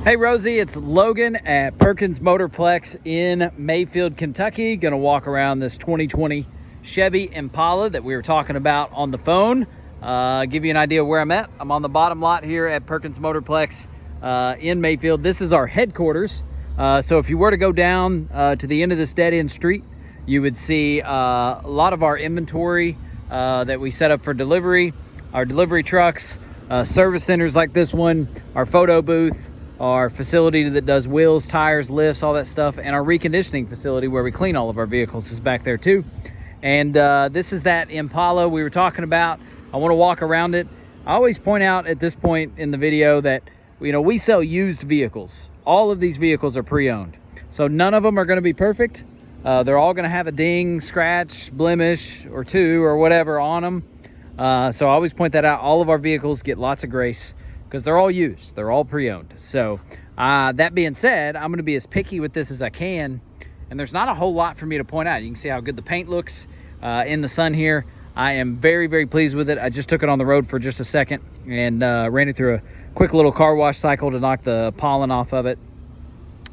Hey Rosie, it's Logan at Perkins Motorplex in Mayfield, Kentucky. Gonna walk around this 2020 Chevy Impala that we were talking about on the phone. Give you an idea of where I'm at. I'm on the bottom lot here at Perkins Motorplex in Mayfield. This is our headquarters. So if you were to go down to the end of this dead end street, you would see a lot of our inventory that we set up for delivery, our delivery trucks, service centers like this one, our photo booth, our facility that does wheels, tires, lifts, all that stuff, and our reconditioning facility where we clean all of our vehicles is back there too. And this is that Impala we were talking about. I want to walk around it. I always point out at this point in the video that we sell used vehicles. All of these vehicles are pre-owned, so none of them are going to be perfect. They're all going to have a ding, scratch, blemish, or two, or whatever on them. So I always point that out. All of our vehicles get lots of grace because they're all used. They're all pre-owned. So that being said, I'm going to be as picky with this as I can. And there's not a whole lot for me to point out. You can see how good the paint looks in the sun here. I am very, very pleased with it. I just took it on the road for just a second and ran it through a quick little car wash cycle to knock the pollen off of it.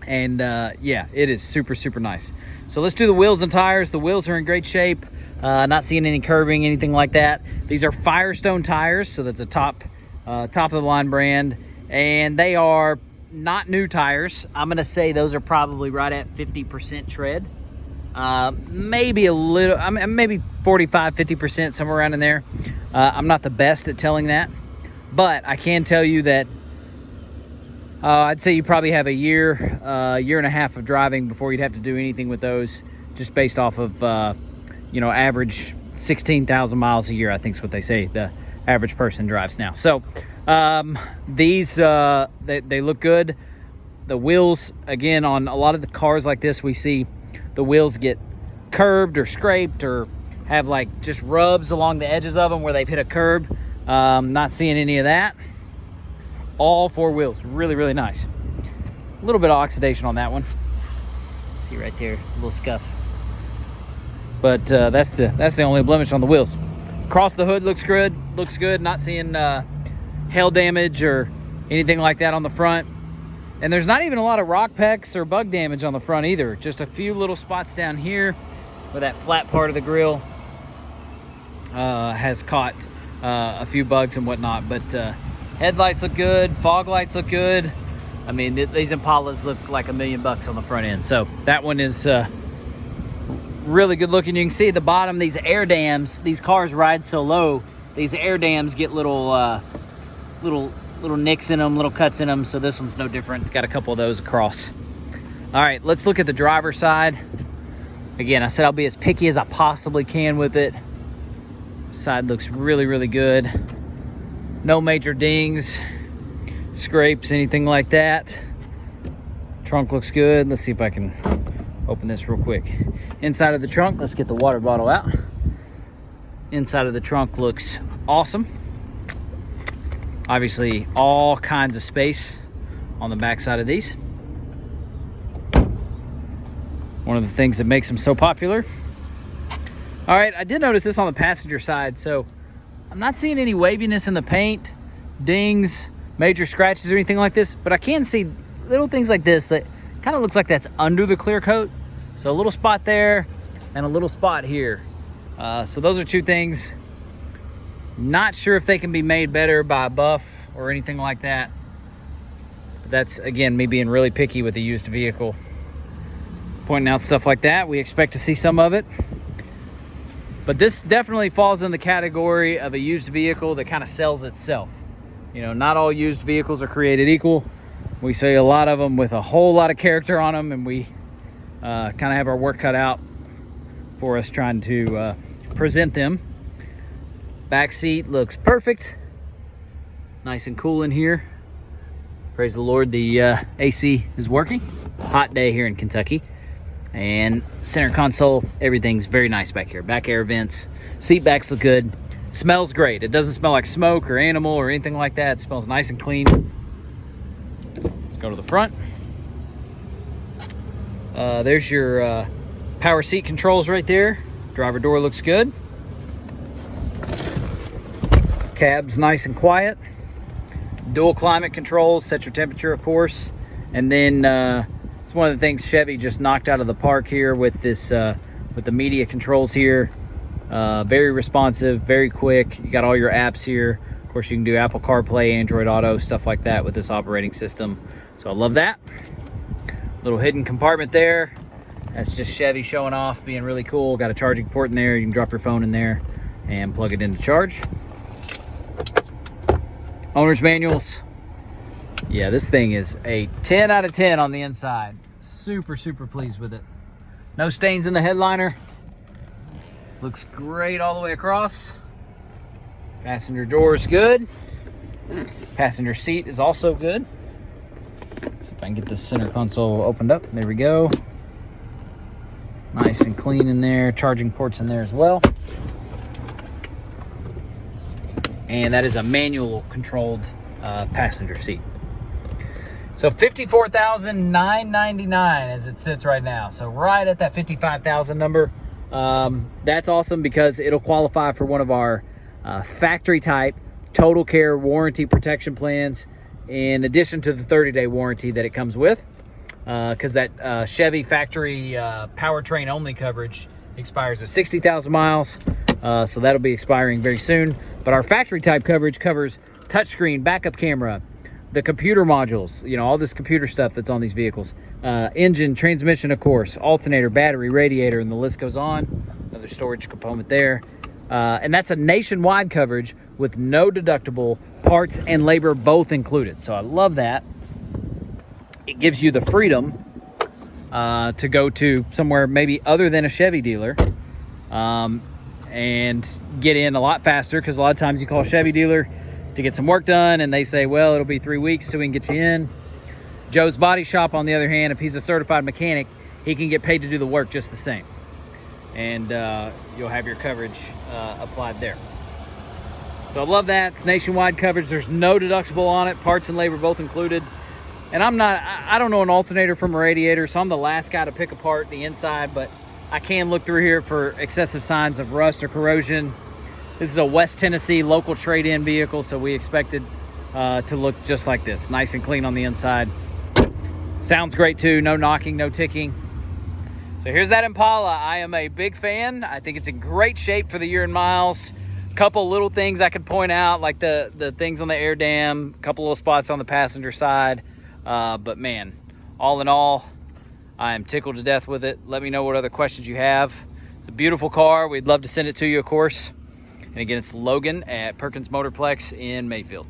And yeah, it is super, super nice. So let's do the wheels and tires. The wheels are in great shape. Not seeing any curving, anything like that. These are Firestone tires, so that's a top of the line brand, and they are not new tires. I'm gonna say those are probably right at 50% tread, maybe a little, maybe 45-50%, somewhere around in there. I'm not the best at telling that, but I can tell you that I'd say you probably have a year and a half of driving before you'd have to do anything with those, just based off of average 16,000 miles a year, I think is what they say the average person drives now. So these they look good. The wheels, again, on a lot of the cars like this, we see the wheels get curved or scraped or have like just rubs along the edges of them where they've hit a curb. Not seeing any of that. All four wheels really, really nice. A little bit of oxidation on that one. See right there, a little scuff. But that's the only blemish on the wheels. Across the hood looks good. Not seeing hail damage or anything like that on the front. And there's not even a lot of rock pecks or bug damage on the front either. Just a few little spots down here where that flat part of the grill has caught a few bugs and whatnot. But headlights look good, fog lights look good. I mean, these Impalas look like $1 million on the front end. So that one is really good looking. You can see at the bottom, these air dams, these cars ride so low, these air dams get little nicks in them, little cuts in them. So this one's no different. It's got a couple of those across. All right, let's look at the driver's side. Again, I said I'll be as picky as I possibly can with it. Side looks really, really good. No major dings, scrapes, anything like that. Trunk looks good. Let's see if I can open this real quick. Inside of the trunk, let's get the water bottle out. Inside of the trunk looks awesome. Obviously, all kinds of space on the back side of these. One of the things that makes them so popular. All right, I did notice this on the passenger side. So I'm not seeing any waviness in the paint, dings, major scratches or anything like this, but I can see little things like this that kind of looks like that's under the clear coat. So a little spot there and a little spot here. So those are two things. Not sure if they can be made better by a buff or anything like that. But that's, again, me being really picky with a used vehicle. Pointing out stuff like that. We expect to see some of it. But this definitely falls in the category of a used vehicle that kind of sells itself. Not all used vehicles are created equal. We see a lot of them with a whole lot of character on them, and we kind of have our work cut out for us trying to present them. Back seat looks perfect. Nice and cool in here. Praise the Lord, the AC is working. Hot day here in Kentucky. And center console, everything's very nice back here. Back air vents, seat backs look good. Smells great. It doesn't smell like smoke or animal or anything like that. It smells nice and clean. Let's go to the front. There's your power seat controls right there. Driver door looks good. Cab's nice and quiet. Dual climate controls, set your temperature, of course. And then it's one of the things Chevy just knocked out of the park here with this with the media controls here. Very responsive, very quick. You got all your apps here. Of course, you can do Apple CarPlay, Android Auto, stuff like that with this operating system. So I love that. Little hidden compartment there. That's just Chevy showing off, being really cool. Got a charging port in there. You can drop your phone in there and plug it in to charge. Owner's manuals. Yeah, this thing is a 10 out of 10 on the inside. Super, super pleased with it. No stains in the headliner. Looks great all the way across. Passenger door is good. Passenger seat is also good. Let's see if I can get this center console opened up. There we go. Nice and clean in there. Charging ports in there as well. And that is a manual controlled passenger seat. So $54,999 as it sits right now. So right at that $55,000 number. That's awesome because it'll qualify for one of our factory type total care warranty protection plans, in addition to the 30-day warranty that it comes with, because that Chevy factory powertrain only coverage expires at 60,000 miles. So that'll be expiring very soon. But our factory type coverage covers touchscreen, backup camera, the computer modules, you know, all this computer stuff that's on these vehicles, engine, transmission, of course, alternator, battery, radiator, and the list goes on. Another storage component there. And that's a nationwide coverage with no deductible, parts and labor both included. So I love that. It gives you the freedom to go to somewhere maybe other than a Chevy dealer and get in a lot faster, because a lot of times you call a Chevy dealer to get some work done and they say, well, it'll be 3 weeks till we can get you in. Joe's Body Shop, on the other hand, if he's a certified mechanic, he can get paid to do the work just the same. And you'll have your coverage applied there. So I love that. It's nationwide coverage. There's no deductible on it. Parts and labor both included. And I don't know an alternator from a radiator, so I'm the last guy to pick apart the inside, but I can look through here for excessive signs of rust or corrosion. This is a West Tennessee local trade-in vehicle, so we expected to look just like this. Nice and clean on the inside. Sounds great too. No knocking, no ticking. So here's that Impala. I am a big fan. I think it's in great shape for the year and miles. Couple little things I could point out, like the things on the air dam, a couple little spots on the passenger side. But man, all in all, I am tickled to death with it. Let me know what other questions you have. It's a beautiful car. We'd love to send it to you, of course. And again, it's Logan at Perkins Motorplex in Mayfield.